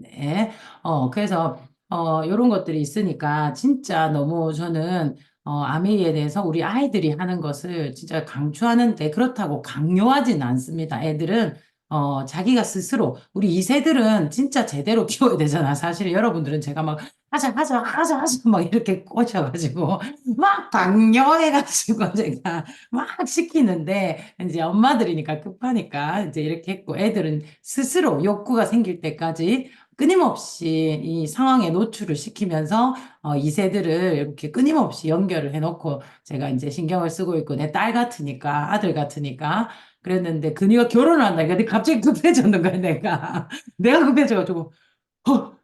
네. 그래서, 요런 것들이 있으니까, 진짜 너무 저는, 아메이에 대해서 우리 아이들이 하는 것을 진짜 강추하는데, 그렇다고 강요하진 않습니다. 애들은, 자기가 스스로, 우리 2세들은 진짜 제대로 키워야 되잖아. 사실 여러분들은 제가 막, 하자, 하자, 하자, 하자, 막 이렇게 꽂혀가지고, 막 강요해가지고 제가 막 시키는데, 이제 엄마들이니까 급하니까, 이제 이렇게 했고, 애들은 스스로 욕구가 생길 때까지 끊임없이 이 상황에 노출을 시키면서 2세들을 이렇게 끊임없이 연결을 해놓고 제가 이제 신경을 쓰고 있고 내 딸 같으니까 아들 같으니까 그랬는데 그녀가 결혼을 한다. 근데 갑자기 급해졌는 거야 내가. 내가 급해져가지고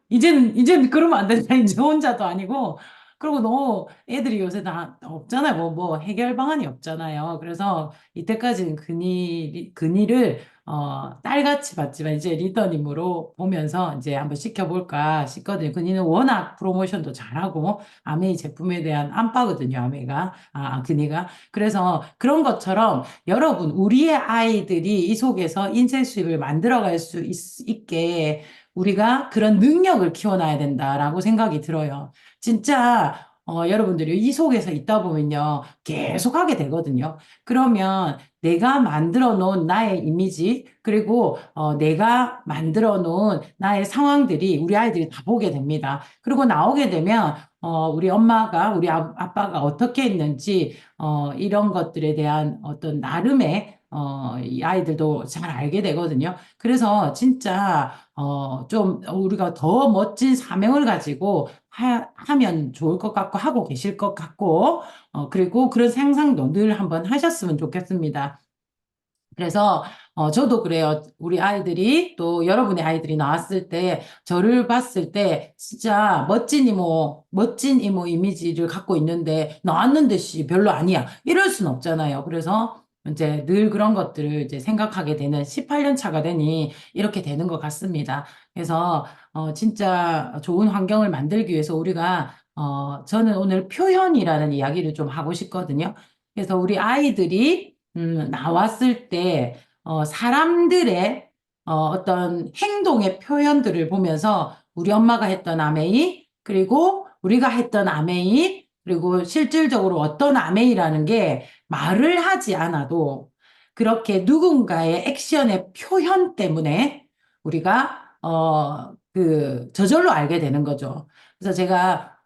이제는 그러면 안 된다. 이제 혼자도 아니고. 그리고 너무 애들이 요새 다 없잖아요. 뭐 해결 방안이 없잖아요. 그래서 이때까지는 근일을, 딸같이 봤지만 이제 리더님으로 보면서 이제 한번 시켜볼까 싶거든요. 근이는 워낙 프로모션도 잘하고, 아메이 제품에 대한 안빠거든요, 아메이가. 근이가. 그래서 그런 것처럼 여러분, 우리의 아이들이 이 속에서 인생 수입을 만들어갈 수 있게 우리가 그런 능력을 키워놔야 된다라고 생각이 들어요. 진짜 여러분들이 이 속에서 있다 보면요. 계속 하게 되거든요. 그러면 내가 만들어 놓은 나의 이미지, 그리고 내가 만들어 놓은 나의 상황들이 우리 아이들이 다 보게 됩니다. 그리고 나오게 되면 우리 엄마가, 우리 아빠가 어떻게 했는지, 이런 것들에 대한 어떤 나름의, 이 아이들도 잘 알게 되거든요. 그래서 진짜, 좀 우리가 더 멋진 사명을 가지고 하면 좋을 것 같고, 하고 계실 것 같고, 그리고 그런 상상도 늘 한번 하셨으면 좋겠습니다. 그래서 저도 그래요. 우리 아이들이 또 여러분의 아이들이 나왔을 때 저를 봤을 때 진짜 멋진 이모 이미지를 갖고 있는데 나왔는데 씨 별로 아니야. 이럴 순 없잖아요. 그래서 이제 늘 그런 것들을 이제 생각하게 되는 18년 차가 되니 이렇게 되는 것 같습니다. 그래서 진짜 좋은 환경을 만들기 위해서 우리가 저는 오늘 표현이라는 이야기를 좀 하고 싶거든요. 그래서 우리 아이들이 나왔을 때, 사람들의 어떤 행동의 표현들을 보면서 우리 엄마가 했던 아메이, 그리고 우리가 했던 아메이, 그리고 실질적으로 어떤 아메이라는 게 말을 하지 않아도 그렇게 누군가의 액션의 표현 때문에 우리가, 저절로 알게 되는 거죠. 그래서 제가,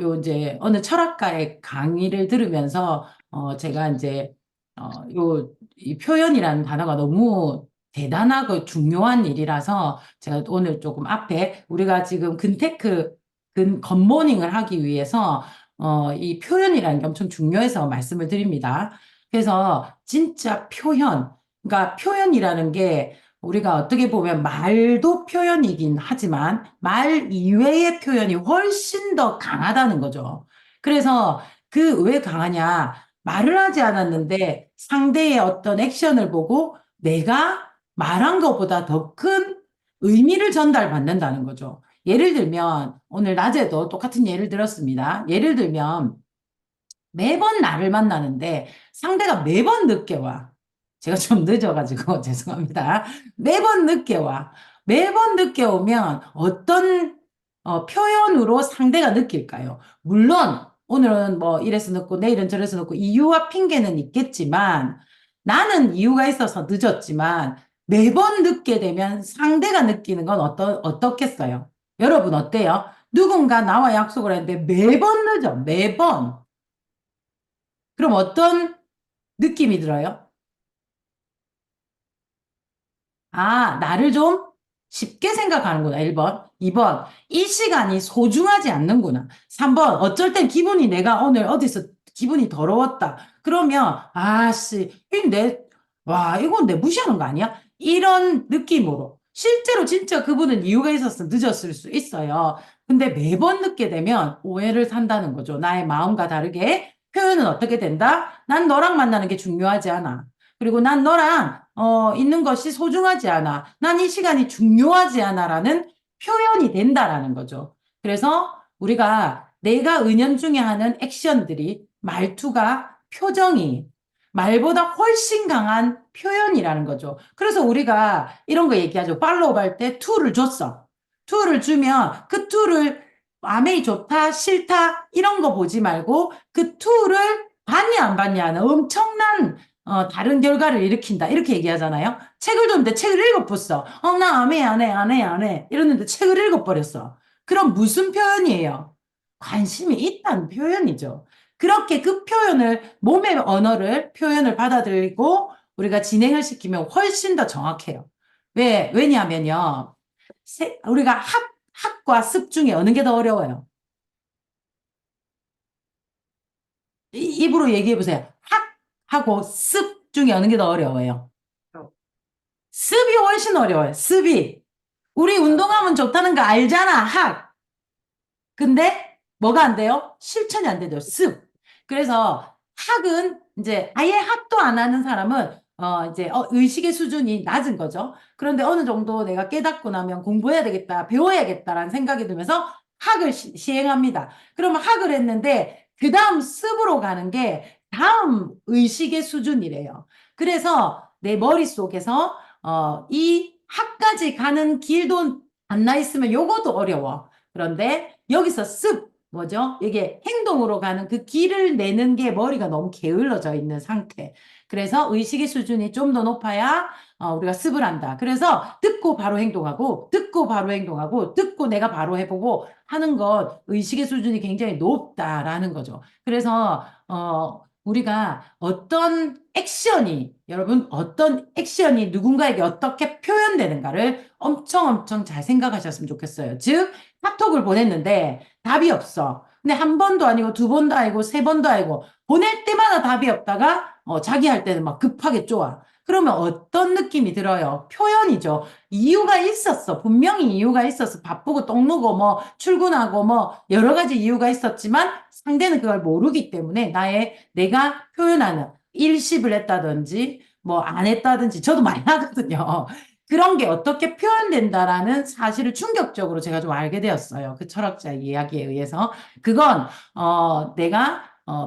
요 이제 어느 철학가의 강의를 들으면서, 제가 이제 이 표현이라는 단어가 너무 대단하고 중요한 일이라서 제가 오늘 조금 앞에 우리가 지금 굿모닝을 하기 위해서 이 표현이라는 게 엄청 중요해서 말씀을 드립니다. 그래서 진짜 그러니까 표현이라는 게 우리가 어떻게 보면 말도 표현이긴 하지만 말 이외의 표현이 훨씬 더 강하다는 거죠. 그래서 그 왜 강하냐? 말을 하지 않았는데 상대의 어떤 액션을 보고 내가 말한 것보다 더 큰 의미를 전달받는다는 거죠. 예를 들면 오늘 낮에도 똑같은 예를 들었습니다. 예를 들면 매번 나를 만나는데 상대가 매번 늦게 와. 제가 좀 늦어가지고 죄송합니다. 매번 늦게 와. 매번 늦게 오면 어떤 표현으로 상대가 느낄까요? 물론 오늘은 뭐 이래서 늦고 내일은 저래서 늦고 이유와 핑계는 있겠지만 나는 이유가 있어서 늦었지만 매번 늦게 되면 상대가 느끼는 건 어떻겠어요? 여러분 어때요? 누군가 나와 약속을 했는데 매번 늦어. 매번. 그럼 어떤 느낌이 들어요? 나를 좀 쉽게 생각하는구나. 1번. 2번. 이 시간이 소중하지 않는구나. 3번. 어쩔 땐 내가 오늘 어디서 기분이 더러웠다. 그러면, 이건 내 무시하는 거 아니야? 이런 느낌으로. 실제로 진짜 그분은 이유가 있어서 늦었을 수 있어요. 근데 매번 늦게 되면 오해를 산다는 거죠. 나의 마음과 다르게 표현은 어떻게 된다? 난 너랑 만나는 게 중요하지 않아. 그리고 난 너랑 있는 것이 소중하지 않아. 난 이 시간이 중요하지 않아라는 표현이 된다라는 거죠. 그래서 우리가 내가 은연중에 하는 액션들이 말투가 표정이 말보다 훨씬 강한 표현이라는 거죠. 그래서 우리가 이런 거 얘기하죠. 팔로우 할 때 to를 줬어. 툴을 주면 그 툴을 아메이 좋다, 싫다, 이런 거 보지 말고 그 툴을 봤냐, 안 봤냐는 엄청난 다른 결과를 일으킨다. 이렇게 얘기하잖아요. 책을 줬는데 책을 읽어봤어. 나 안 해, 안 해, 안 해, 안 해. 이러는데 책을 읽어버렸어. 그럼 무슨 표현이에요? 관심이 있다는 표현이죠. 그렇게 그 표현을, 몸의 언어를, 표현을 받아들이고 우리가 진행을 시키면 훨씬 더 정확해요. 왜냐면요. 우리가 학과 습 중에 어느 게 더 어려워요? 입으로 얘기해 보세요. 학하고 습 중에 어느 게 더 어려워요? 습이 훨씬 어려워요. 습이. 우리 운동하면 좋다는 거 알잖아. 근데 뭐가 안 돼요? 실천이 안 되죠. 습. 그래서 학은 이제 아예 학도 안 하는 사람은 이제 의식의 수준이 낮은 거죠. 그런데 어느 정도 내가 깨닫고 나면 공부해야 되겠다, 배워야겠다라는 생각이 들면서 학을 시행합니다. 그러면 학을 했는데 그 다음 습으로 가는 게 다음 의식의 수준이래요. 그래서 내 머릿속에서 이 학까지 가는 길도 안 나 있으면 요것도 어려워. 그런데 여기서 뭐죠? 이게 행동으로 가는 그 길을 내는 게 머리가 너무 게을러져 있는 상태. 그래서 의식의 수준이 좀 더 높아야 우리가 습을 한다. 그래서 듣고 바로 행동하고, 듣고 바로 행동하고, 듣고 내가 바로 해보고 하는 것 의식의 수준이 굉장히 높다라는 거죠. 그래서 우리가 여러분 어떤 액션이 누군가에게 어떻게 표현되는가를 엄청 엄청 잘 생각하셨으면 좋겠어요. 즉 카톡을 보냈는데 답이 없어. 근데 한 번도 아니고 두 번도 아니고 세 번도 아니고 보낼 때마다 답이 없다가 자기 할 때는 막 급하게 쪼아. 그러면 어떤 느낌이 들어요? 표현이죠. 이유가 있었어. 분명히 이유가 있었어. 바쁘고 똥 누고 뭐 출근하고 뭐 여러 가지 이유가 있었지만 상대는 그걸 모르기 때문에 내가 표현하는 일십을 했다든지 뭐 안 했다든지 저도 많이 하거든요. 그런 게 어떻게 표현된다라는 사실을 충격적으로 제가 좀 알게 되었어요. 그 철학자 이야기에 의해서. 그건, 내가,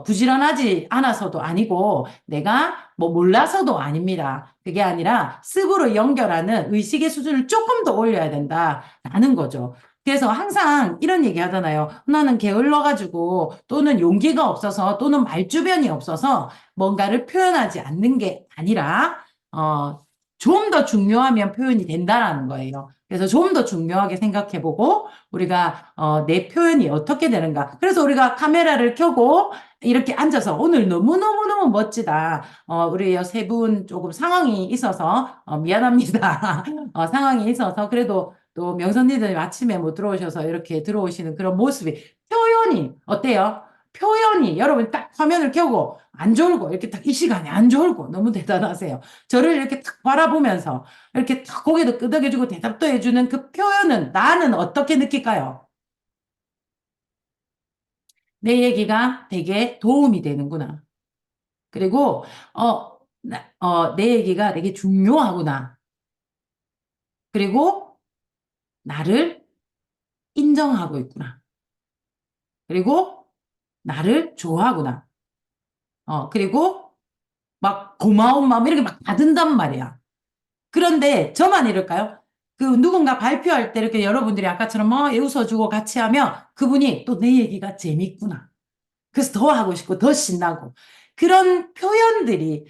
부지런하지 않아서도 아니고, 내가 뭐 몰라서도 아닙니다. 그게 아니라 습으로 연결하는 의식의 수준을 조금 더 올려야 된다라는 거죠. 그래서 항상 이런 얘기 하잖아요. 나는 게을러가지고 또는 용기가 없어서 또는 말주변이 없어서 뭔가를 표현하지 않는 게 아니라, 어, 좀 더 중요하면 표현이 된다라는 거예요. 그래서 좀 더 중요하게 생각해보고 우리가 내 표현이 어떻게 되는가. 그래서 우리가 카메라를 켜고 이렇게 앉아서 오늘 너무너무너무 멋지다. 우리 세 분 조금 상황이 있어서 미안합니다. 상황이 있어서 그래도 또 명선님들 아침에 못 들어오셔서 이렇게 들어오시는 그런 모습이 표현이 어때요? 표현이 여러분 딱 화면을 켜고 안 졸고 이렇게 딱 이 시간에 안 졸고 너무 대단하세요. 저를 이렇게 탁 바라보면서 이렇게 탁 고개도 끄덕여주고 대답도 해주는 그 표현은 나는 어떻게 느낄까요? 내 얘기가 되게 도움이 되는구나. 그리고 내 얘기가 되게 중요하구나. 그리고 나를 인정하고 있구나. 그리고 나를 좋아하구나. 그리고 막 고마운 마음 이렇게 막 받은단 말이야. 그런데 저만 이럴까요? 그 누군가 발표할 때 이렇게 여러분들이 아까처럼 막 웃어주고 같이 하면 그분이 또 내 얘기가 재밌구나. 그래서 더 하고 싶고 더 신나고 그런 표현들이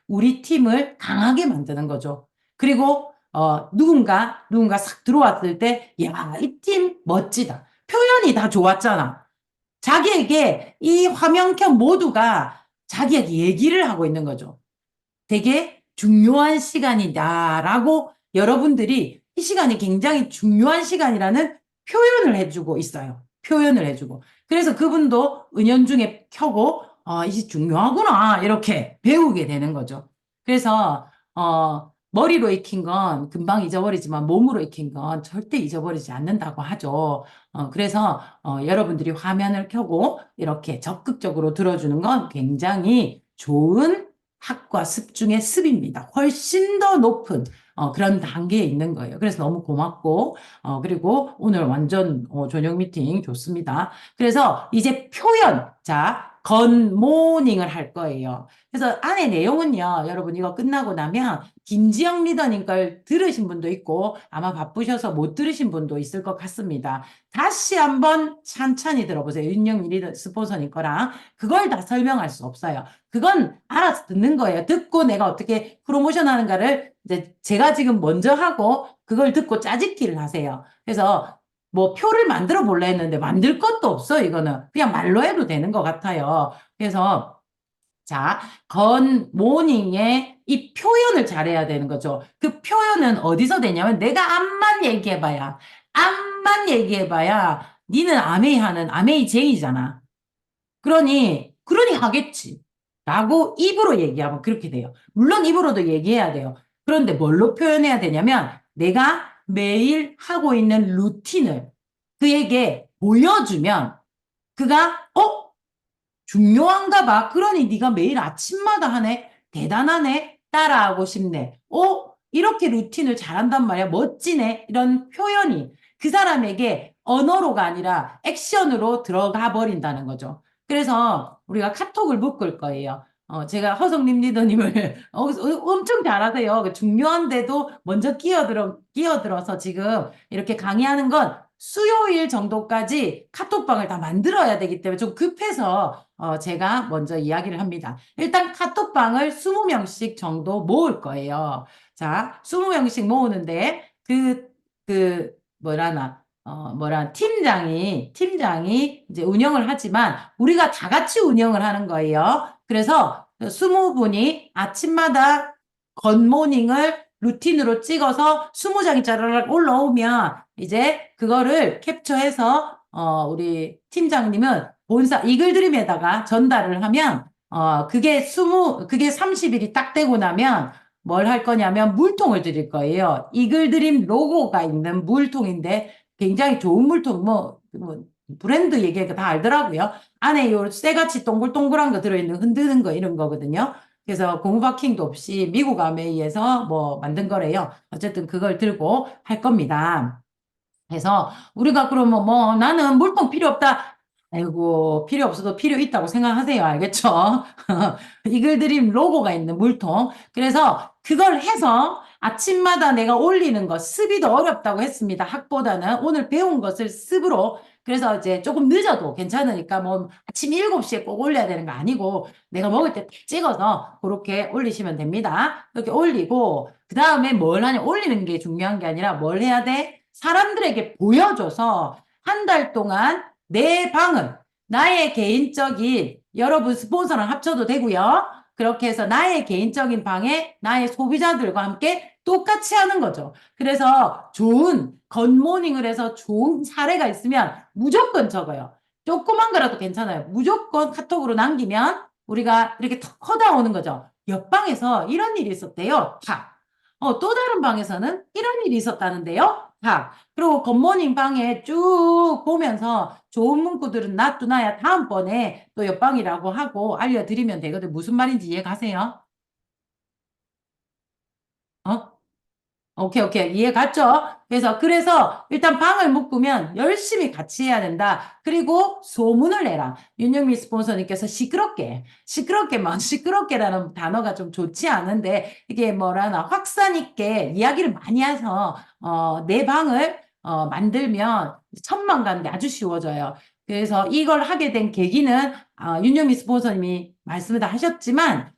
우리 팀을 강하게 만드는 거죠. 그리고 누군가 싹 들어왔을 때, 야, 이 팀 멋지다. 표현이 다 좋았잖아. 자기에게 이 화면캠 모두가 자기에게 얘기를 하고 있는 거죠. 되게 중요한 시간이다라고 여러분들이 이 시간이 굉장히 중요한 시간이라는 표현을 해주고 있어요. 표현을 해주고. 그래서 그분도 은연중에 켜고, 이게 중요하구나. 이렇게 배우게 되는 거죠. 그래서, 머리로 익힌 건 금방 잊어버리지만 몸으로 익힌 건 절대 잊어버리지 않는다고 하죠. 그래서, 여러분들이 화면을 켜고 이렇게 적극적으로 들어주는 건 굉장히 좋은 학과 습 중에 습입니다. 훨씬 더 높은 그런 단계에 있는 거예요. 그래서 너무 고맙고 그리고 오늘 완전 저녁 미팅 좋습니다. 그래서 이제 표현. 자, 굿모닝을 할 거예요. 그래서 안에 내용은요, 여러분 이거 끝나고 나면 김지영 리더님 걸 들으신 분도 있고 아마 바쁘셔서 못 들으신 분도 있을 것 같습니다. 다시 한번 찬찬히 들어보세요. 윤영미 리더 스폰서님 거랑 그걸 다 설명할 수 없어요. 그건 알아서 듣는 거예요. 듣고 내가 어떻게 프로모션 하는가를 이제 제가 지금 먼저 하고 그걸 듣고 짜집기를 하세요. 그래서 뭐 표를 만들어 볼래 했는데 만들 것도 없어, 이거는. 그냥 말로 해도 되는 것 같아요. 그래서 자, 굿모닝의 이 표현을 잘해야 되는 거죠. 그 표현은 어디서 되냐면 내가 앞만 얘기해봐야, 앞만 얘기해봐야 니는 아메이 하는 아메이 제이잖아. 그러니 하겠지. 라고 입으로 얘기하면 그렇게 돼요. 물론 입으로도 얘기해야 돼요. 그런데 뭘로 표현해야 되냐면 내가 매일 하고 있는 루틴을 그에게 보여주면 그가 중요한가 봐. 그러니 네가 매일 아침마다 하네. 대단하네. 따라하고 싶네. 이렇게 루틴을 잘한단 말이야. 멋지네. 이런 표현이 그 사람에게 언어로가 아니라 액션으로 들어가 버린다는 거죠. 그래서 우리가 카톡을 묶을 거예요. 제가 허성림 리더님을 엄청 잘하세요. 중요한데도 먼저 끼어들어서 지금 이렇게 강의하는 건 수요일 정도까지 카톡방을 다 만들어야 되기 때문에 좀 급해서 제가 먼저 이야기를 합니다. 일단 카톡방을 20명씩 정도 모을 거예요. 자, 20명씩 모으는데 팀장이 이제 운영을 하지만 우리가 다 같이 운영을 하는 거예요. 그래서 20분이 아침마다 굿모닝을 루틴으로 찍어서 20장이 짜르륵 올라오면 이제 그거를 캡처해서 우리 팀장님은 본사 이글드림에다가 전달을 하면 그게 30일이 딱 되고 나면 뭘 할 거냐면 물통을 드릴 거예요. 이글드림 로고가 있는 물통인데 굉장히 좋은 물통 뭐 브랜드 얘기하니까 다 알더라고요. 안에 요 쇠같이 동글동글한 거 들어있는 흔드는 거 이런 거거든요. 그래서 고무 바킹도 없이 미국 아메이에서 뭐 만든 거래요. 어쨌든 그걸 들고 할 겁니다. 그래서 우리가 그러면 뭐 나는 물통 필요 없다. 아이고, 필요 없어도 필요 있다고 생각하세요. 알겠죠? 이글드림 로고가 있는 물통. 그래서 그걸 해서 아침마다 내가 올리는 것, 습이 더 어렵다고 했습니다. 학보다는 오늘 배운 것을 습으로. 그래서 이제 조금 늦어도 괜찮으니까 뭐 아침 7시에 꼭 올려야 되는 거 아니고 내가 먹을 때 찍어서 그렇게 올리시면 됩니다. 이렇게 올리고 그 다음에 뭘 하냐. 올리는 게 중요한 게 아니라 뭘 해야 돼? 사람들에게 보여줘서 한 달 동안 내 방은 나의 개인적인 여러분 스폰서랑 합쳐도 되고요. 그렇게 해서 나의 개인적인 방에 나의 소비자들과 함께 똑같이 하는 거죠. 그래서 좋은 굿모닝을 해서 좋은 사례가 있으면 무조건 적어요. 조그만 거라도 괜찮아요. 무조건 카톡으로 남기면 우리가 이렇게 턱 커다오는 거죠. 옆방에서 이런 일이 있었대요. 탁. 또 다른 방에서는 이런 일이 있었다는데요. 탁. 그리고 굿모닝 방에 쭉 보면서 좋은 문구들은 놔두나야 다음번에 또 옆방이라고 하고 알려드리면 되거든. 무슨 말인지 이해 가세요? 어? 오케이, 오케이. 이해 갔죠? 그래서 일단 방을 묶으면 열심히 같이 해야 된다. 그리고 소문을 내라. 윤영미 스폰서님께서 시끄럽게라는 단어가 좀 좋지 않은데, 이게 뭐라나, 확산 있게 이야기를 많이 해서, 내 방을, 만들면 천만 가는 게 아주 쉬워져요. 그래서 이걸 하게 된 계기는, 윤영미 스폰서님이 말씀을 다 하셨지만,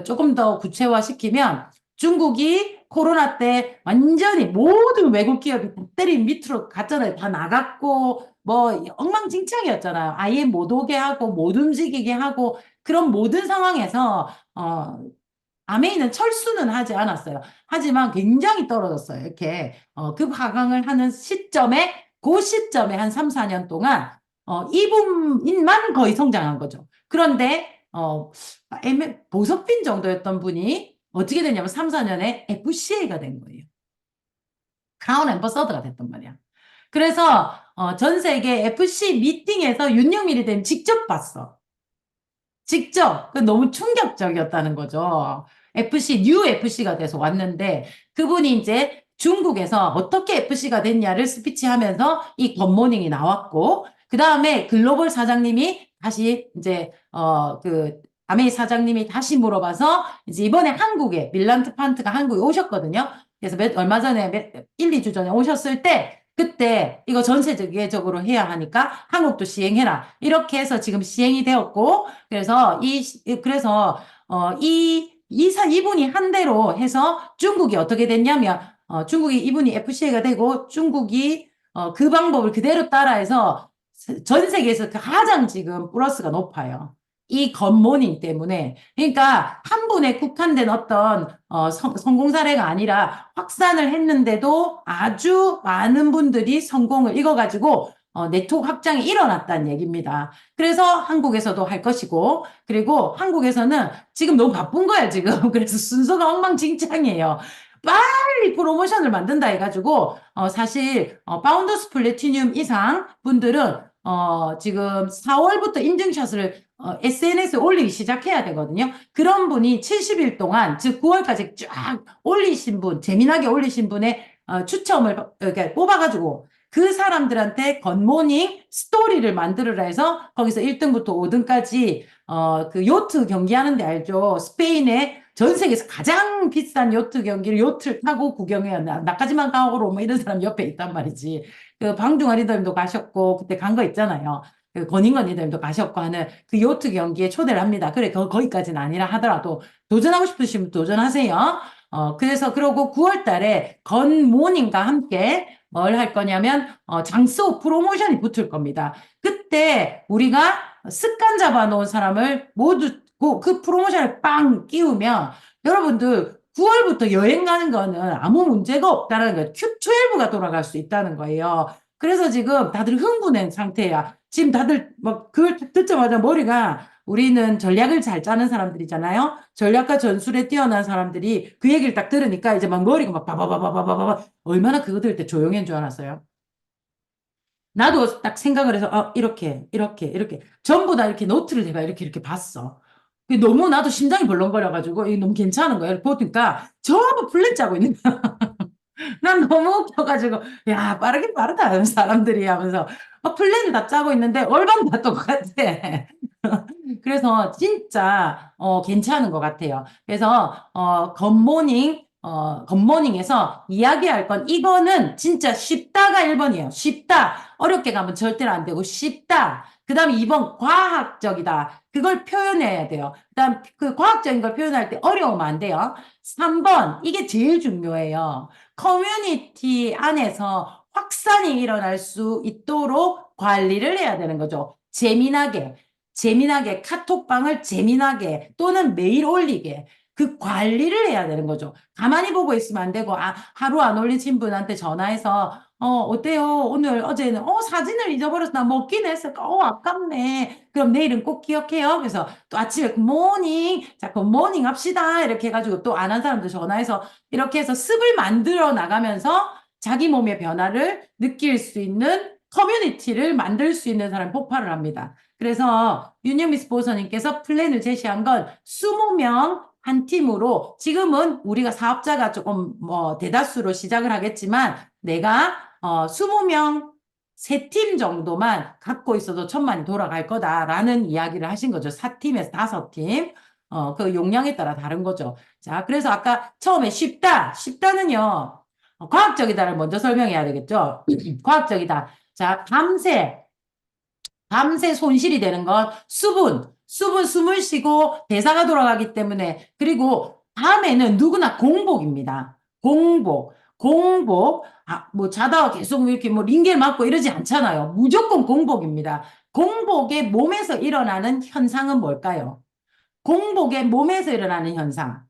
조금 더 구체화시키면, 중국이 코로나 때 완전히 모든 외국 기업이 다 때린 밑으로 갔잖아요. 다 나갔고, 뭐, 엉망진창이었잖아요. 아예 못 오게 하고, 못 움직이게 하고, 그런 모든 상황에서, 아메이는 철수는 하지 않았어요. 하지만 굉장히 떨어졌어요. 이렇게, 급하강을 하는 시점에, 그 시점에 한 3, 4년 동안, 이분만 거의 성장한 거죠. 그런데, 보석빈 정도였던 분이 어떻게 됐냐면 3, 4년에 FCA가 된 거예요. 크라운 앰버서더가 됐단 말이야. 그래서 전 세계 FC 미팅에서 윤영밀이 된 직접 봤어. 직접. 너무 충격적이었다는 거죠. 뉴 FC가 돼서 왔는데 그분이 이제 중국에서 어떻게 FC가 됐냐를 스피치하면서 이 굿모닝이 나왔고 그 다음에 글로벌 사장님이 다시 이제 아메이 사장님이 다시 물어봐서 이제 이번에 한국에 밀란트 판트가 한국에 오셨거든요. 그래서 얼마 전에 1, 2주 전에 오셨을 때 그때 이거 전 세계적으로 해야 하니까 한국도 시행해라. 이렇게 해서 지금 시행이 되었고 그래서 그래서 이분이 한 대로 해서 중국이 어떻게 됐냐면 중국이 이분이 FCA가 되고 중국이 그 방법을 그대로 따라해서 전 세계에서 가장 지금 플러스가 높아요. 이 굿모닝 때문에. 그러니까 한 분에 국한된 어떤 성공 사례가 아니라 확산을 했는데도 아주 많은 분들이 성공을 이거 가지고 네트워크 확장이 일어났다는 얘기입니다. 그래서 한국에서도 할 것이고, 그리고 한국에서는 지금 너무 바쁜 거야, 지금. 그래서 순서가 엉망진창이에요. 빨리 프로모션을 만든다 해가지고, 사실, 파운더스 플래티늄 이상 분들은, 지금 4월부터 인증샷을 SNS에 올리기 시작해야 되거든요. 그런 분이 70일 동안, 즉 9월까지 쫙 올리신 분, 재미나게 올리신 분의 추첨을 이렇게 뽑아가지고 그 사람들한테 굿모닝 스토리를 만들으라 해서 거기서 1등부터 5등까지 그 요트 경기하는 데 알죠? 스페인의 전 세계에서 가장 비싼 요트 경기를 요트를 타고 구경해요. 나까지만 가오로 뭐 이런 사람 옆에 있단 말이지. 그 방중아 리더님도 가셨고 그때 간 거 있잖아요. 그 권인건 리더님도 가셨고 하는 그 요트 경기에 초대를 합니다. 그래 거기까지는 아니라 하더라도 도전하고 싶으시면 도전하세요. 그래서 그러고 9월 달에 건모닝과 함께 뭘 할 거냐면 장소 프로모션이 붙을 겁니다. 그때 우리가 습관 잡아놓은 사람을 모두 그 프로모션을 빵 끼우면 여러분들 9월부터 여행 가는 거는 아무 문제가 없다는 거예요. Q12가 돌아갈 수 있다는 거예요. 그래서 지금 다들 흥분한 상태야. 지금 다들 막 그걸 듣자마자 머리가 우리는 전략을 잘 짜는 사람들이잖아요. 전략과 전술에 뛰어난 사람들이 그 얘기를 딱 들으니까 이제 막 머리가 막 바바바바바바바 얼마나 그거 들을 때 조용한 줄 알았어요. 나도 딱 생각을 해서 이렇게 전부 다 이렇게 노트를 내가 이렇게 봤어. 그게 너무 나도 심장이 벌렁거려가지고 이게 너무 괜찮은 거야. 이렇게 보니까 전부 플랜 짜고 있는 거야. 난 너무 웃겨가지고 야 빠르긴 빠르다 사람들이 하면서 플랜을 다 짜고 있는데 얼반 다 똑같아. 그래서 진짜 괜찮은 것 같아요. 그래서 굿모닝에서 이야기할 건 이거는 진짜 쉽다가 1번이에요. 쉽다. 어렵게 가면 절대로 안 되고 쉽다. 그다음에 2번 과학적이다. 그걸 표현해야 돼요. 그다음 그 과학적인 걸 표현할 때 어려우면 안 돼요. 3번 이게 제일 중요해요. 커뮤니티 안에서 확산이 일어날 수 있도록 관리를 해야 되는 거죠. 재미나게 카톡방을 재미나게 또는 매일 올리게 그 관리를 해야 되는 거죠. 가만히 보고 있으면 안 되고 하루 안 올리신 분한테 전화해서 어때요? 오늘 어제는 사진을 잊어버려서 나 먹긴 했어. 아깝네. 그럼 내일은 꼭 기억해요. 그래서 또 아침에 굿모닝 자 굿모닝 합시다. 이렇게 해가지고 또 안 한 사람들 전화해서 이렇게 해서 습을 만들어 나가면서 자기 몸의 변화를 느낄 수 있는 커뮤니티를 만들 수 있는 사람이 폭발을 합니다. 그래서 윤영미 스포서님께서 플랜을 제시한 건 20명 한 팀으로 지금은 우리가 사업자가 조금 뭐 대다수로 시작을 하겠지만 내가 20명 세 팀 정도만 갖고 있어도 천만이 돌아갈 거다라는 이야기를 하신 거죠. 4팀에서 5팀. 그 용량에 따라 다른 거죠. 자, 그래서 아까 처음에 쉽다는요. 과학적이다를 먼저 설명해야 되겠죠. 과학적이다. 자, 밤새 손실이 되는 건 수분 숨을 쉬고 대사가 돌아가기 때문에 그리고 밤에는 누구나 공복입니다. 공복. 뭐 자다가 계속 이렇게 뭐 링겔 맞고 이러지 않잖아요. 무조건 공복입니다. 공복에 몸에서 일어나는 현상은 뭘까요? 공복에 몸에서 일어나는 현상.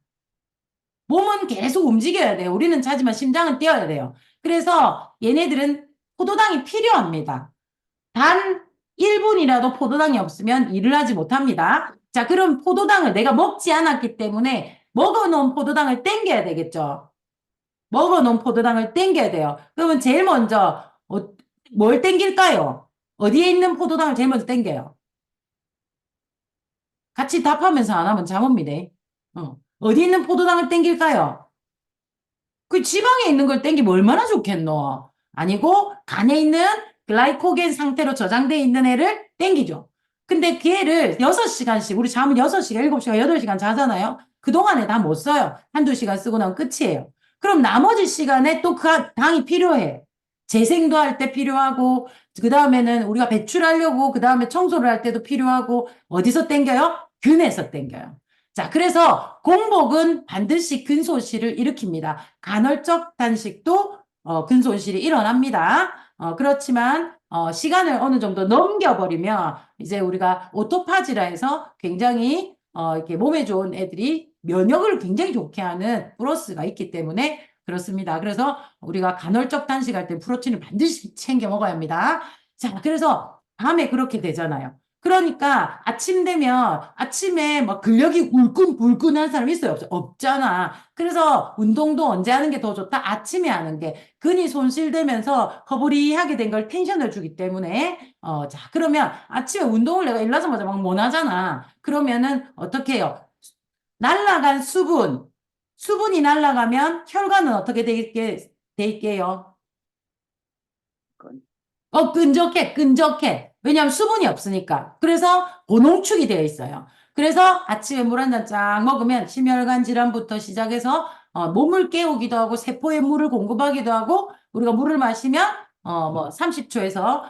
몸은 계속 움직여야 돼요. 우리는 자지만 심장은 뛰어야 돼요. 그래서 얘네들은 포도당이 필요합니다. 단 1분이라도 포도당이 없으면 일을 하지 못합니다. 자, 그럼 포도당을 내가 먹지 않았기 때문에 먹어놓은 포도당을 땡겨야 되겠죠. 먹어놓은 포도당을 땡겨야 돼요. 그러면 제일 먼저 뭘 땡길까요? 어디에 있는 포도당을 제일 먼저 땡겨요? 같이 답하면서 안 하면 잠 옵니다. 어디 있는 포도당을 땡길까요? 그 지방에 있는 걸 땡기면 얼마나 좋겠노? 아니고 간에 있는 글라이코겐 상태로 저장돼 있는 애를 땡기죠. 근데 걔를 6시간씩, 우리 잠은 6시간, 7시간, 8시간 자잖아요. 그동안에 다 못 써요. 한두 시간 쓰고 나면 끝이에요. 그럼 나머지 시간에 또 그 당이 필요해. 재생도 할 때 필요하고, 그 다음에는 우리가 배출하려고, 그 다음에 청소를 할 때도 필요하고, 어디서 땡겨요? 균에서 땡겨요. 자, 그래서 공복은 반드시 근손실을 일으킵니다. 간헐적 단식도 근손실이 일어납니다. 그렇지만 시간을 어느 정도 넘겨버리면 이제 우리가 오토파지라 해서 굉장히 이렇게 몸에 좋은 애들이 면역을 굉장히 좋게 하는 플러스가 있기 때문에 그렇습니다. 그래서 우리가 간헐적 단식할 때 프로틴을 반드시 챙겨 먹어야 합니다. 자, 그래서 밤에 그렇게 되잖아요. 그러니까 아침 되면 아침에 막 근력이 울끈불끈한 사람 있어요? 없어요? 없잖아. 그래서 운동도 언제 하는 게 더 좋다? 아침에 하는 게 근이 손실되면서 허부리하게 된 걸 텐션을 주기 때문에 자 그러면 아침에 운동을 내가 일어나자마자 막 못 하잖아. 그러면은 어떻게 해요? 날라간 수분이 날라가면 혈관은 어떻게 돼 있게요? 끈적해, 끈적해. 왜냐하면 수분이 없으니까. 그래서 고농축이 되어 있어요. 그래서 아침에 물 한 잔 쫙 먹으면 심혈관 질환부터 시작해서 몸을 깨우기도 하고 세포에 물을 공급하기도 하고 우리가 물을 마시면 뭐 30초에서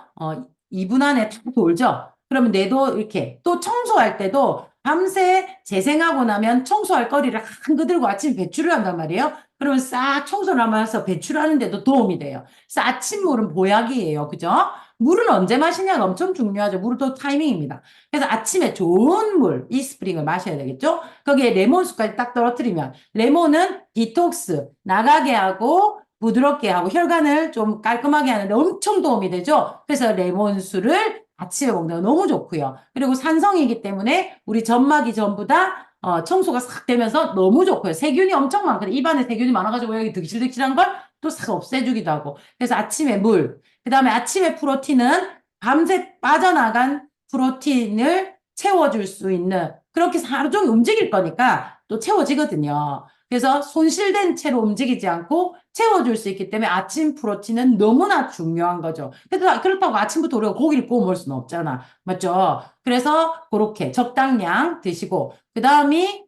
2분 안에 탁 돌죠. 그러면 뇌도 이렇게 또 청소할 때도 밤새 재생하고 나면 청소할 거리를 한그 들고 아침에 배출을 한단 말이에요. 그러면 싹 청소를 하면서 배출하는 데도 도움이 돼요. 그래서 아침물은 보약이에요. 그죠? 물은 언제 마시냐가 엄청 중요하죠. 물도 타이밍입니다. 그래서 아침에 좋은 물, 이스프링을 마셔야 되겠죠? 거기에 레몬수까지 딱 떨어뜨리면 레몬은 디톡스, 나가게 하고 부드럽게 하고 혈관을 좀 깔끔하게 하는데 엄청 도움이 되죠? 그래서 레몬수를 아침에 먹는 거 너무 좋고요. 그리고 산성이기 때문에 우리 점막이 전부 다 청소가 싹 되면서 너무 좋고요. 세균이 엄청 많거든요. 입안에 세균이 많아가지고 여기 득실득실한 걸 또 싹 없애주기도 하고. 그래서 아침에 물, 그 다음에 아침에 프로틴은 밤새 빠져나간 프로틴을 채워줄 수 있는 그렇게 해서 하루 종일 움직일 거니까 또 채워지거든요. 그래서 손실된 채로 움직이지 않고 채워줄 수 있기 때문에 아침 프로틴은 너무나 중요한 거죠. 그래서 그렇다고 아침부터 우리가 고기를 구워 먹을 수는 없잖아. 맞죠? 그래서 그렇게 적당량 드시고 그다음이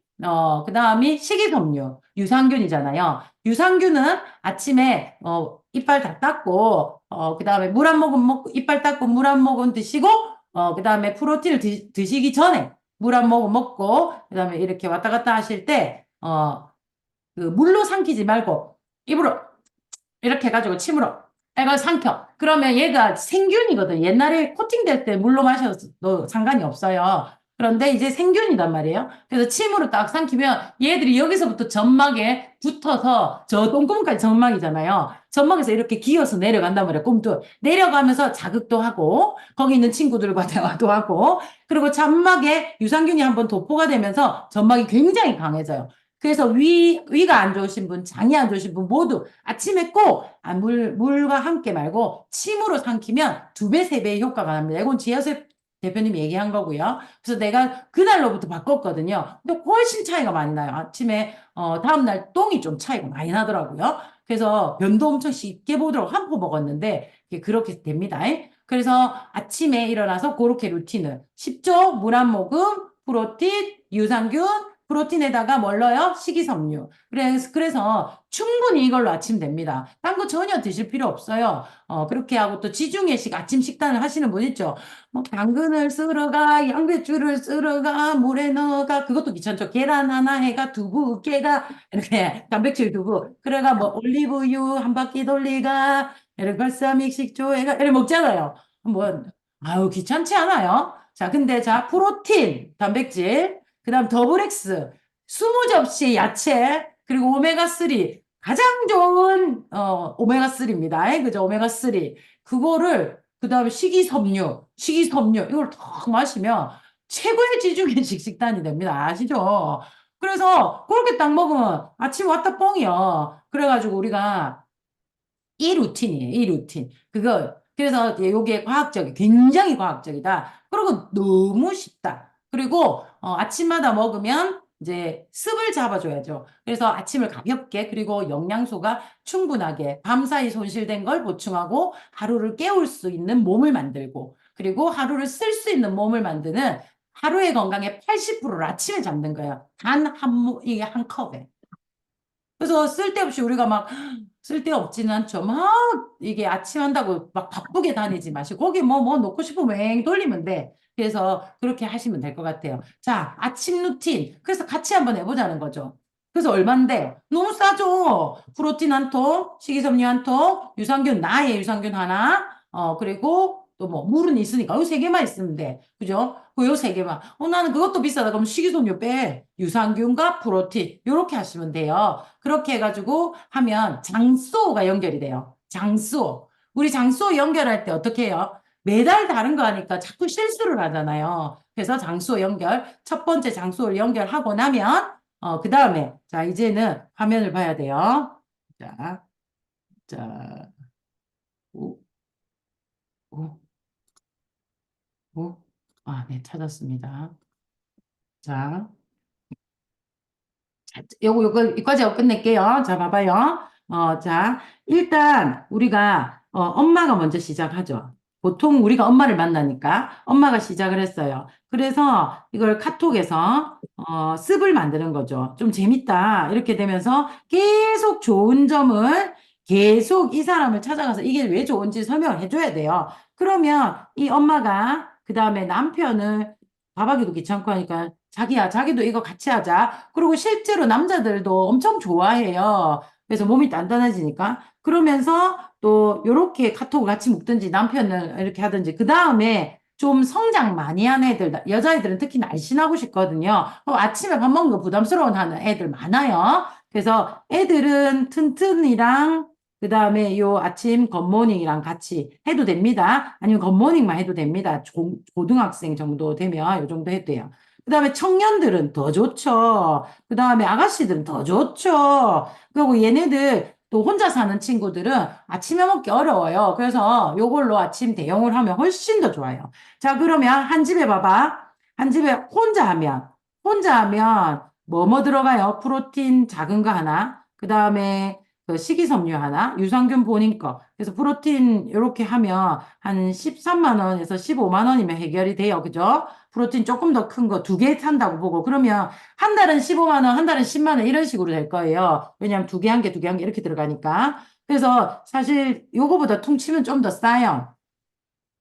식이섬유, 유산균이잖아요. 유산균은 아침에 이빨 다 닦고 그다음에 물 한 모금 먹고 이빨 닦고 물 한 모금 드시고 그다음에 프로틴을 드시기 전에 물 한 모금 먹고 그다음에 이렇게 왔다 갔다 하실 때 그 물로 삼키지 말고 입으로 이렇게 해가지고 침으로 이걸 삼켜. 그러면 얘가 생균이거든. 옛날에 코팅될 때 물로 마셔도 상관이 없어요. 그런데 이제 생균이단 말이에요. 그래서 침으로 딱 삼키면 얘들이 여기서부터 점막에 붙어서 저 똥구멍까지 점막이잖아요. 점막에서 이렇게 기어서 내려간단 말이에요. 꿈도 내려가면서 자극도 하고 거기 있는 친구들과 대화도 하고 그리고 점막에 유산균이 한번 도포가 되면서 점막이 굉장히 강해져요. 그래서 위가 안 좋으신 분, 장이 안 좋으신 분 모두 아침에 꼭 물과 함께 말고 침으로 삼키면 2배, 3배의 효과가 납니다. 이건 지하세 대표님이 얘기한 거고요. 그래서 내가 그날로부터 바꿨거든요. 근데 훨씬 차이가 많이 나요. 아침에, 다음날 똥이 좀 차이가 많이 나더라고요. 그래서 변도 엄청 쉽게 보도록 한 포 먹었는데, 그렇게 됩니다. 그래서 아침에 일어나서 그렇게 루틴을 10초, 물 한 모금, 프로틴, 유산균, 프로틴에다가 뭘 넣어요? 식이섬유. 그래서 충분히 이걸로 아침 됩니다. 딴 거 전혀 드실 필요 없어요. 그렇게 하고 또 지중해식 아침 식단을 하시는 분 있죠. 뭐 당근을 썰어가, 양배추를 썰어가, 물에 넣어가, 그것도 귀찮죠. 계란 하나 해가, 두부, 깨가, 이렇게 단백질 두부. 그래가 뭐 올리브유 한 바퀴 돌리가, 이렇게 발사믹 식초에가, 이렇게 먹잖아요. 뭐, 아유, 귀찮지 않아요? 자, 근데 자, 프로틴, 단백질. 그다음 더블 X 20접시 야채 그리고 오메가3 가장 좋은 오메가3입니다. 그죠? 오메가3 그거를 그다음에 식이섬유 이걸 탁 마시면 최고의 지중해식 식단이 됩니다. 아시죠? 그래서 그렇게 딱 먹으면 아침 왔다 뻥이요. 그래가지고 우리가 이 루틴이에요. 이 루틴. 그래서 요게 굉장히 과학적이다. 그리고 너무 쉽다. 그리고 아침마다 먹으면 이제 습을 잡아줘야죠. 그래서 아침을 가볍게 그리고 영양소가 충분하게 밤사이 손실된 걸 보충하고 하루를 깨울 수 있는 몸을 만들고 그리고 하루를 쓸 수 있는 몸을 만드는 하루의 건강의 80%를 아침에 잡는 거예요. 이게 한 컵에. 그래서 쓸데없이 우리가 막 쓸데없지는 않죠. 막 이게 아침 한다고 막 바쁘게 다니지 마시고 거기 뭐 놓고 싶으면 맹 돌리면 돼. 그래서 그렇게 하시면 될 것 같아요. 자, 아침 루틴. 그래서 같이 한번 해보자는 거죠. 그래서 얼만데? 너무 싸죠? 프로틴 한 통, 식이섬유 한 통, 유산균, 나의 유산균 하나, 그리고 또 뭐, 물은 있으니까 요 세 개만 있으면 돼. 그죠? 그 요 세 개만. 나는 그것도 비싸다. 그럼 식이섬유 빼. 유산균과 프로틴. 요렇게 하시면 돼요. 그렇게 해가지고 하면 장수호가 연결이 돼요. 장수호. 우리 장수호 연결할 때 어떻게 해요? 매달 다른 거 하니까 자꾸 실수를 하잖아요. 그래서 장수호 연결, 첫 번째 장수호를 연결하고 나면, 그 다음에, 자, 이제는 화면을 봐야 돼요. 자, 자, 오, 오, 오. 아, 네, 찾았습니다. 자, 이거까지 하고 끝낼게요. 자, 봐봐요. 자, 일단 우리가 엄마가 먼저 시작하죠. 보통 우리가 엄마를 만나니까 엄마가 시작을 했어요. 그래서 이걸 카톡에서 습을 만드는 거죠. 좀 재밌다. 이렇게 되면서 계속 좋은 점을 계속 이 사람을 찾아가서 이게 왜 좋은지 설명을 해줘야 돼요. 그러면 이 엄마가 그 다음에 남편을 밥하기도 귀찮고 하니까 자기야, 자기도 이거 같이 하자. 그리고 실제로 남자들도 엄청 좋아해요. 그래서 몸이 단단해지니까. 그러면서 또 요렇게 카톡을 같이 묶든지 남편을 이렇게 하든지 그 다음에 좀 성장 많이 한 애들, 여자애들은 특히 날씬하고 싶거든요. 아침에 밥 먹는 거 부담스러워 하는 애들 많아요. 그래서 애들은 튼튼이랑 그 다음에 요 아침 굿모닝이랑 같이 해도 됩니다. 아니면 굿모닝만 해도 됩니다. 고등학생 정도 되면 요 정도 해도 돼요. 그 다음에 청년들은 더 좋죠. 그 다음에 아가씨들은 더 좋죠. 그리고 얘네들 또 혼자 사는 친구들은 아침에 먹기 어려워요. 그래서 요걸로 아침 대용을 하면 훨씬 더 좋아요. 자, 그러면 한 집에 봐봐. 한 집에 혼자 하면 뭐 들어가요? 프로틴 작은 거 하나. 그 다음에 그 식이섬유 하나, 유산균 본인 거. 그래서 프로틴 이렇게 하면 한 13만 원에서 15만 원이면 해결이 돼요. 그죠? 프로틴 조금 더 큰 거 두 개 산다고 보고 그러면 한 달은 15만 원, 한 달은 10만 원 이런 식으로 될 거예요. 왜냐하면 두 개 한 개, 두 개 한 개 이렇게 들어가니까. 그래서 사실 요거보다 퉁치면 좀 더 싸요.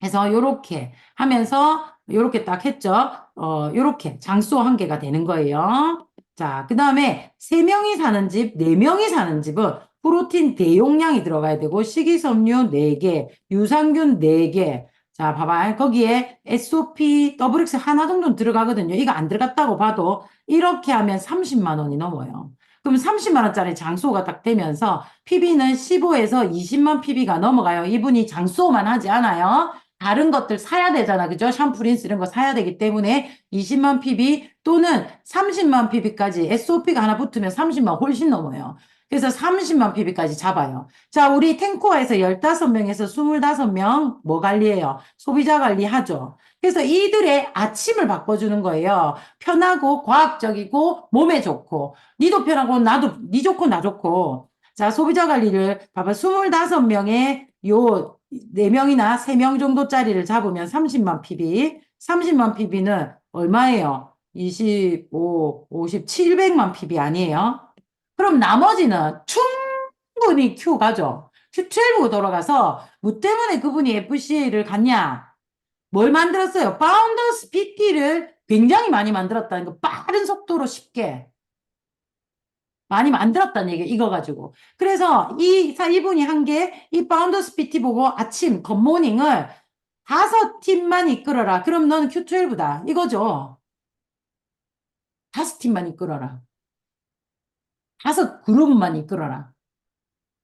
그래서 요렇게 하면서 요렇게 딱 했죠. 요렇게 장수 한 개가 되는 거예요. 자, 그 다음에 세명이 사는 집, 네명이 사는 집은 프로틴 대용량이 들어가야 되고 식이섬유 네개 유산균 네개 자, 봐봐. 거기에 SOP, WX 하나 정도는 들어가거든요. 이거 안 들어갔다고 봐도 이렇게 하면 30만 원이 넘어요. 그럼 30만 원짜리 장수호가 딱 되면서 PB는 15에서 20만 PB가 넘어가요. 이분이 장수호만 하지 않아요. 다른 것들 사야 되잖아. 그죠? 샴푸, 린스 이런 거 사야 되기 때문에 20만 PB 또는 30만 PB까지 SOP가 하나 붙으면 30만 훨씬 넘어요. 그래서 30만 PB까지 잡아요. 자, 우리 탱코아에서 15명에서 25명 뭐 관리해요? 소비자 관리하죠. 그래서 이들의 아침을 바꿔주는 거예요. 편하고 과학적이고 몸에 좋고 니도 편하고 나도 니 좋고 나 좋고 자, 소비자 관리를 봐봐. 25명의 요 4명이나 3명 정도짜리를 잡으면 30만 PB. 30만 PB는 얼마예요? 25, 50, 700만 PB 아니에요? 그럼 나머지는 충분히 Q 가죠. Q12 돌아가서 뭐 때문에 그분이 FCA를 갔냐? 뭘 만들었어요? 파운더스 PT를 굉장히 많이 만들었다는 거 빠른 속도로 쉽게. 많이 만들었다는 얘기 이거 가지고. 그래서 이분이 한 게 이 파운더스 PT 보고 아침 굿모닝을 5팀만 이끌어라. 그럼 너는 Q12다. 이거죠. 5팀만 이끌어라. 5그룹만 이끌어라.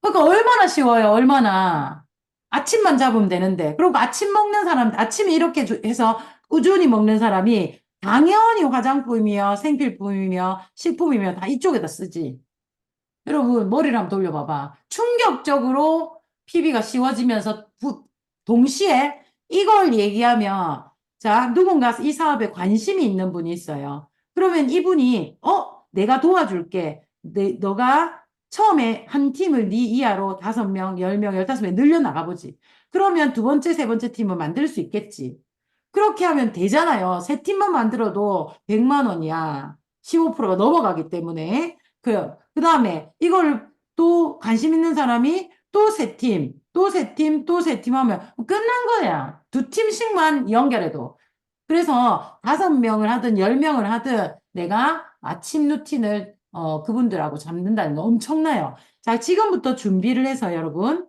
그러니까 얼마나 쉬워요. 얼마나. 아침만 잡으면 되는데. 그리고 아침 먹는 사람, 아침에 이렇게 해서 꾸준히 먹는 사람이 당연히 화장품이며 생필품이며 식품이며 다 이쪽에다 쓰지. 여러분, 머리를 한번 돌려봐봐. 충격적으로 PB가 씌워지면서 동시에 이걸 얘기하면, 자, 누군가 이 사업에 관심이 있는 분이 있어요. 그러면 이분이, 내가 도와줄게. 너가 처음에 한 팀을 네 이하로 5명, 10명, 15명 늘려나가 보지. 그러면 두 번째, 세 번째 팀을 만들 수 있겠지. 그렇게 하면 되잖아요. 세 팀만 만들어도 100만 원이야. 15%가 넘어가기 때문에. 그 다음에 이걸 또 관심 있는 사람이 또 세 팀, 또 세 팀, 또 세 팀 하면 끝난 거야. 두 팀씩만 연결해도. 그래서 5명을 하든 10명을 하든 내가 아침 루틴을 그분들하고 잡는다는 거 엄청나요. 자, 지금부터 준비를 해서 여러분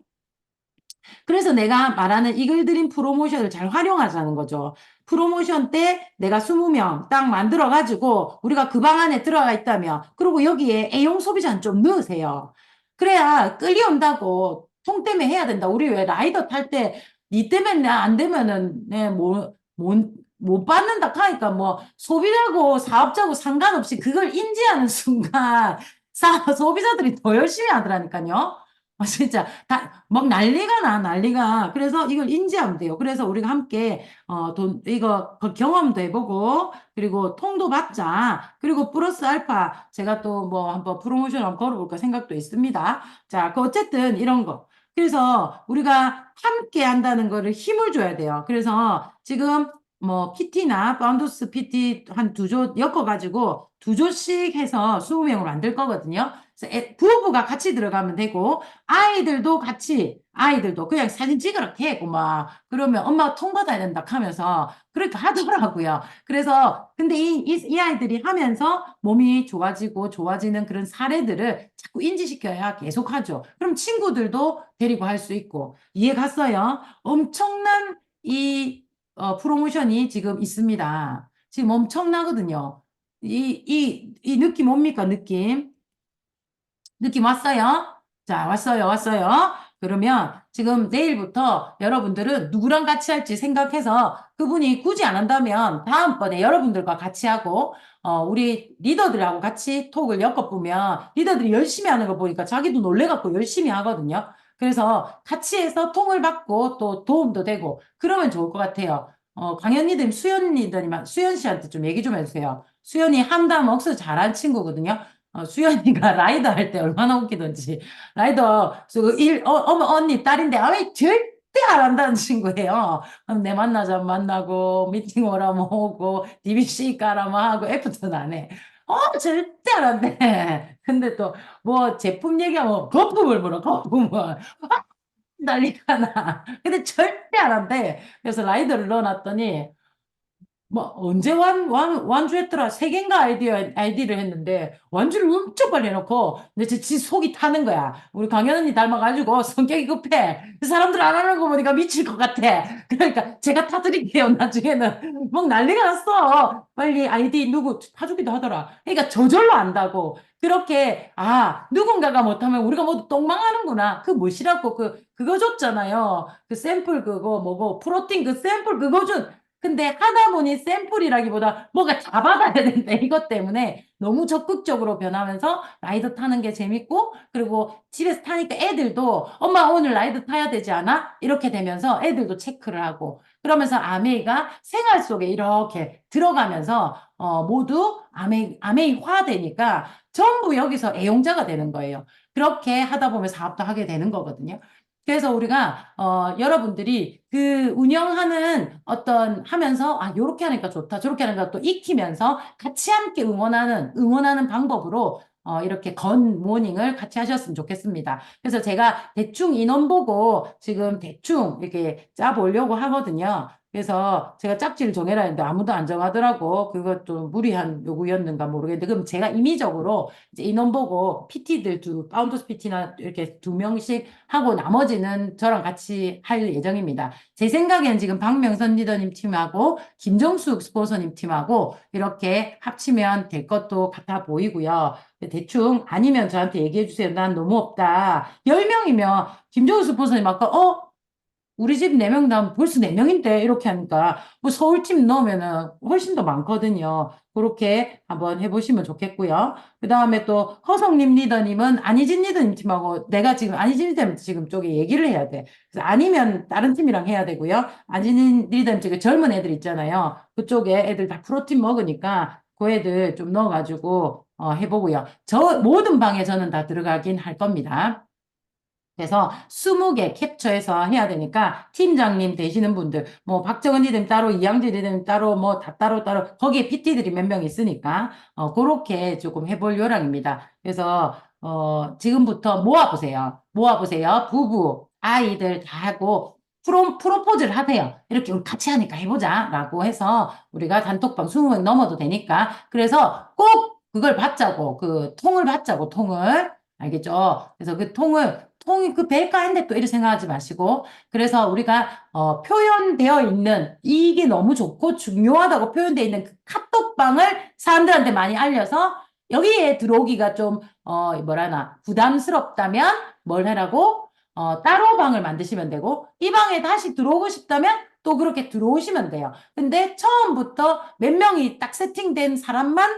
그래서 내가 말하는 이글드림 프로모션을 잘 활용하자는 거죠. 프로모션 때 내가 20명 딱 만들어가지고 우리가 그 방 안에 들어가 있다면 그리고 여기에 A용 소비자는 좀 넣으세요. 그래야 끌려온다고 통 때문에 해야 된다. 우리 왜 라이더 탈 때 니 때문에 안 되면은 못 받는다 하니까 뭐 소비자고 사업자고 상관없이 그걸 인지하는 순간 소비자들이 더 열심히 하더라니까요. 진짜 막 난리가 나 난리가 그래서 이걸 인지하면 돼요. 그래서 우리가 함께 이거 경험도 해보고 그리고 통도 받자. 그리고 플러스 알파 제가 또 뭐 한번 프로모션 한번 걸어볼까 생각도 있습니다. 자, 그 어쨌든 이런 거. 그래서 우리가 함께 한다는 거를 힘을 줘야 돼요. 그래서 지금 뭐 PT나 파운더스 PT 한 두 조 엮어가지고 두 조씩 해서 20명으로 만들 거거든요. 그래서 부부가 같이 들어가면 되고 아이들도 같이, 아이들도 그냥 사진 찍으라 해고 막, 그러면 엄마가 통 받아야 된다 하면서 그렇게 하더라고요. 그래서, 근데 이 아이들이 하면서 몸이 좋아지고 좋아지는 그런 사례들을 자꾸 인지시켜야 계속 하죠. 그럼 친구들도 데리고 할 수 있고, 이해 갔어요? 엄청난 프로모션이 지금 있습니다. 지금 엄청나거든요. 이 느낌 뭡니까, 느낌? 느낌 왔어요? 자, 왔어요, 왔어요. 그러면 지금 내일부터 여러분들은 누구랑 같이 할지 생각해서 그분이 굳이 안 한다면 다음번에 여러분들과 같이 하고, 우리 리더들하고 같이 톡을 엮어보면 리더들이 열심히 하는 거 보니까 자기도 놀래갖고 열심히 하거든요. 그래서 같이 해서 통을 받고 또 도움도 되고 그러면 좋을 것 같아요. 강연 리더님, 수연 리더님, 수연 씨한테 좀 얘기 좀 해주세요. 수연이 한담 억수 잘한 친구거든요. 수연이가 라이더 할 때 얼마나 웃기던지. 라이더, 어머, 언니, 딸인데, 아이, 절대 안 한다는 친구예요. 내 만나자 만나고, 미팅 오라면 오고, DBC 까라면 하고, 애프터는 안 해. 절대 안 한대. 근데 또, 뭐, 제품 얘기하면, 거품을 불어, 거품을. 난리가 나. 근데 절대 안 한대. 그래서 라이더를 넣어놨더니, 뭐 언제 완주했더라? 세 개인가 아이디를 했는데 완주를 엄청 빨리 해놓고 근데 지 속이 타는 거야. 우리 강연 언니 닮아가지고 성격이 급해. 그 사람들 안 하는 거 보니까 미칠 것 같아. 그러니까 제가 타드릴게요. 나중에는 막 난리가 났어. 빨리 아이디 누구 타주기도 하더라. 그러니까 저절로 안다고. 그렇게 누군가가 못하면 우리가 모두 똥망하는구나. 그 뭐시라고 그거 줬잖아요. 그 샘플 그거 뭐고 프로틴 그 샘플 그거 준 근데 하다 보니 샘플이라기보다 뭐가 잡아가야 된다. 이것 때문에 너무 적극적으로 변하면서 라이더 타는 게 재밌고, 그리고 집에서 타니까 애들도 엄마 오늘 라이더 타야 되지 않아? 이렇게 되면서 애들도 체크를 하고, 그러면서 아메이가 생활 속에 이렇게 들어가면서 모두 아메이화 되니까 전부 여기서 애용자가 되는 거예요. 그렇게 하다 보면 사업도 하게 되는 거거든요. 그래서 우리가 여러분들이 그 운영하는 어떤 하면서 요렇게 하니까 좋다 저렇게 하니까 또 익히면서 같이 함께 응원하는 방법으로 이렇게 건 모닝을 같이 하셨으면 좋겠습니다. 그래서 제가 대충 인원 보고 지금 대충 이렇게 짜 보려고 하거든요. 그래서 제가 짝지를 정해라 했는데 아무도 안 정하더라고. 그것도 무리한 요구였는가 모르겠는데 그럼 제가 임의적으로 이제 인원 보고 PT들 파운더스 PT나 이렇게 2명씩 하고 나머지는 저랑 같이 할 예정입니다. 제 생각에는 지금 박명선 리더님 팀하고 김정숙 스포서님 팀하고 이렇게 합치면 될 것도 같아 보이고요. 대충 아니면 저한테 얘기해 주세요. 난 너무 없다. 10명이면 김정숙 스포서님 아까 우리 집 4명 나면 벌써 4명인데 이렇게 하니까 뭐 서울팀 넣으면은 훨씬 더 많거든요. 그렇게 한번 해보시면 좋겠고요. 그 다음에 또 허성님 리더님은 안희진 리더님 팀하고 내가 지금 안희진 리더님 지금 쪽에 얘기를 해야 돼. 그래서 아니면 다른 팀이랑 해야 되고요. 안희진 리더님 쪽에 젊은 애들 있잖아요. 그쪽에 애들 다 프로틴 먹으니까 그 애들 좀 넣어가지고 해보고요. 모든 방에 저는 다 들어가긴 할 겁니다. 그래서 20개 캡처해서 해야 되니까 팀장님 되시는 분들, 뭐 박정은 이름 따로, 이양재 이름 따로, 뭐 다 따로 거기에 PT들이 몇 명 있으니까 그렇게 조금 해볼 요량입니다. 그래서 지금부터 모아보세요. 모아보세요. 부부, 아이들 다 하고 프로포즈를 하세요. 이렇게 우리 같이 하니까 해보자라고 해서 우리가 단톡방 20명 넘어도 되니까 그래서 꼭 그걸 받자고 그 통을 받자고 통을 알겠죠? 그래서 그 통이 그 배일까 했는데 또 이렇게 생각하지 마시고 그래서 우리가 표현되어 있는 이게 너무 좋고 중요하다고 표현되어 있는 그 카톡방을 사람들한테 많이 알려서 여기에 들어오기가 좀 뭐라나 부담스럽다면 뭘 하라고 따로 방을 만드시면 되고 이 방에 다시 들어오고 싶다면 또 그렇게 들어오시면 돼요. 근데 처음부터 몇 명이 딱 세팅된 사람만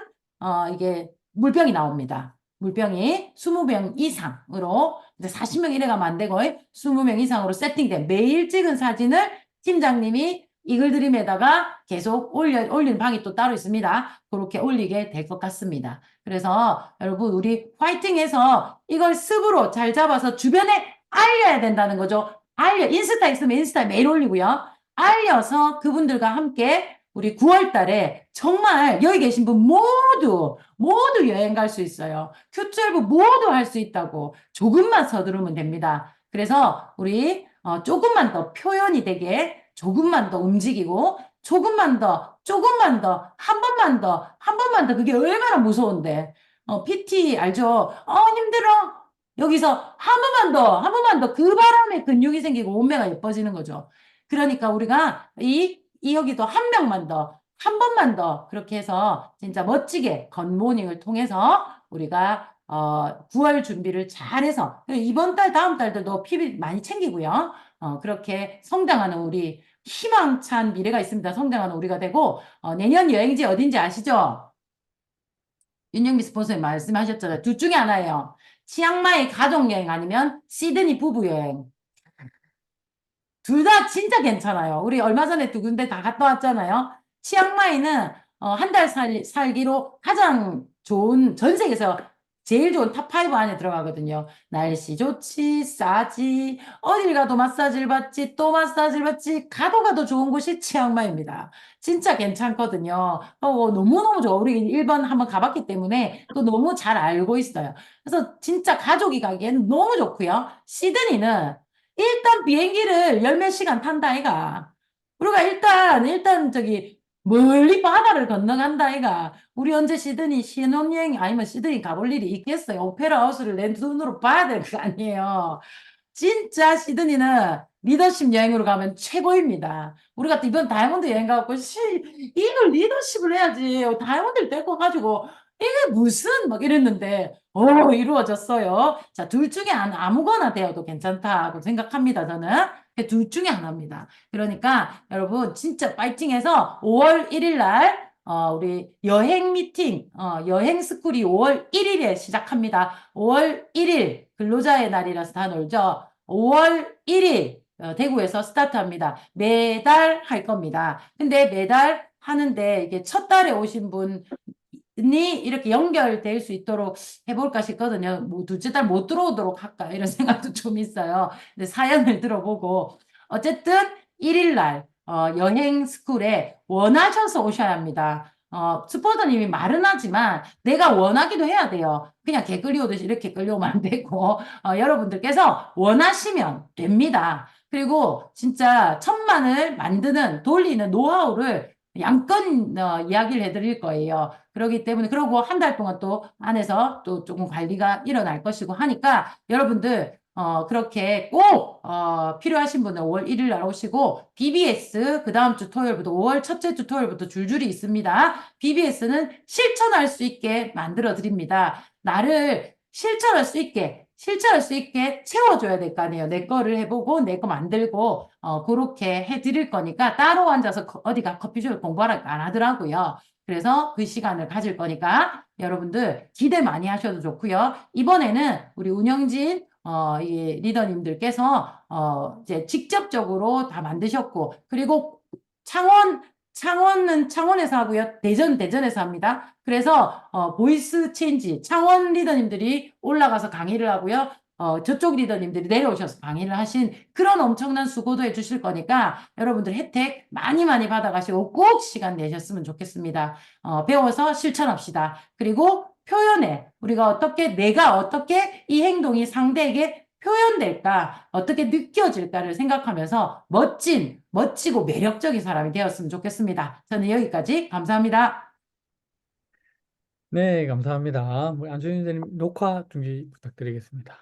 이게 물병이 나옵니다. 물병이 20명 이상으로 이제 40명 이래 가면 안 되고 20명 이상으로 세팅된 매일 찍은 사진을 팀장님이 이글드림에다가 계속 올리는 방이 또 따로 있습니다. 그렇게 올리게 될 것 같습니다. 그래서 여러분 우리 화이팅해서 이걸 습으로 잘 잡아서 주변에 알려야 된다는 거죠. 인스타 있으면 인스타에 매일 올리고요. 알려서 그분들과 함께 우리 9월 달에 정말 여기 계신 분 모두 여행 갈 수 있어요. 큐12 모두 할 수 있다고 조금만 서두르면 됩니다. 그래서 우리 조금만 더 표현이 되게 조금만 더 움직이고 조금만 더, 한 번만 더 그게 얼마나 무서운데 PT 알죠? 힘들어. 여기서 한 번만 더 그 바람에 근육이 생기고 몸매가 예뻐지는 거죠. 그러니까 우리가 여기도 한 명만 더, 한 번만 더 그렇게 해서 진짜 멋지게 굿모닝을 통해서 우리가 9월 준비를 잘해서 이번 달, 다음 달들도 PB 많이 챙기고요. 그렇게 성장하는 우리 희망찬 미래가 있습니다. 성장하는 우리가 되고 내년 여행지 어딘지 아시죠? 윤영미 스폰서님 말씀하셨잖아요. 둘 중에 하나예요. 치앙마이 가족여행 아니면 시드니 부부여행. 둘 다 진짜 괜찮아요. 우리 얼마 전에 두 군데 다 갔다 왔잖아요. 치앙마이는 한 달 살기로 가장 좋은 전 세계에서 제일 좋은 탑5 안에 들어가거든요. 날씨 좋지, 싸지, 어딜 가도 마사지를 받지, 또 마사지를 받지, 가도 좋은 곳이 치앙마이입니다. 진짜 괜찮거든요. 너무너무 좋아. 우리 일본 한번 가봤기 때문에 또 너무 잘 알고 있어요. 그래서 진짜 가족이 가기에는 너무 좋고요. 시드니는 일단 비행기를 열 몇 시간 탄다 아이가. 우리가 일단 저기 멀리 바다를 건너간다 아이가. 우리 언제 시드니 신혼여행 아니면 시드니 가볼 일이 있겠어요. 오페라 하우스를 내 눈으로 봐야 될 거 아니에요. 진짜 시드니는 리더십 여행으로 가면 최고입니다. 우리가 이번 다이아몬드 여행 가고 이걸 리더십을 해야지. 다이아몬드를 데리고 가지고 이게 무슨 막 이랬는데 이루어졌어요. 자, 둘 중에 아무거나 되어도 괜찮다고 생각합니다. 저는 둘 중에 하나입니다. 그러니까 여러분 진짜 파이팅해서 5월 1일 날 우리 여행 미팅, 여행 스쿨이 5월 1일에 시작합니다. 5월 1일 근로자의 날이라서 다 놀죠. 5월 1일 대구에서 스타트합니다. 매달 할 겁니다. 근데 매달 하는데 이게 첫 달에 오신 분이 이렇게 연결될 수 있도록 해볼까 싶거든요. 뭐 둘째 달 못 들어오도록 할까 이런 생각도 좀 있어요. 근데 사연을 들어보고 어쨌든 1일 날 여행 스쿨에 원하셔서 오셔야 합니다. 스포더님이 말은 하지만 내가 원하기도 해야 돼요. 그냥 개 끌려오듯이 이렇게 끌려오면 안 되고 여러분들께서 원하시면 됩니다. 그리고 진짜 천만을 만드는 돌리는 노하우를 양건 이야기를 해드릴 거예요. 그렇기 때문에 그러고 한 달 동안 또 안에서 또 조금 관리가 일어날 것이고 하니까 여러분들 그렇게 꼭 필요하신 분은 5월 1일 날 오시고 BBS 그 다음 주 토요일부터 5월 첫째 주 토요일부터 줄줄이 있습니다. BBS는 실천할 수 있게 만들어 드립니다. 나를 실천할 수 있게 채워줘야 될 거 아니에요. 내 거를 해보고 내 거 만들고 그렇게 해드릴 거니까 따로 앉아서 어디가 커피숍에 공부하라 안 하더라고요. 그래서 그 시간을 가질 거니까 여러분들 기대 많이 하셔도 좋고요. 이번에는 우리 운영진 이 리더님들께서 이제 직접적으로 다 만드셨고 그리고 창원 창원은 창원에서 하고요. 대전에서 합니다. 그래서 보이스 체인지 창원 리더님들이 올라가서 강의를 하고요. 저쪽 리더님들이 내려오셔서 강의를 하신 그런 엄청난 수고도 해주실 거니까 여러분들 혜택 많이 많이 받아가시고 꼭 시간 내셨으면 좋겠습니다. 배워서 실천합시다. 그리고 표현에 우리가 내가 어떻게 이 행동이 상대에게 표현될까, 어떻게 느껴질까를 생각하면서 멋지고 매력적인 사람이 되었으면 좋겠습니다. 저는 여기까지 감사합니다. 네, 감사합니다. 우리 안준희님 녹화 중지 부탁드리겠습니다.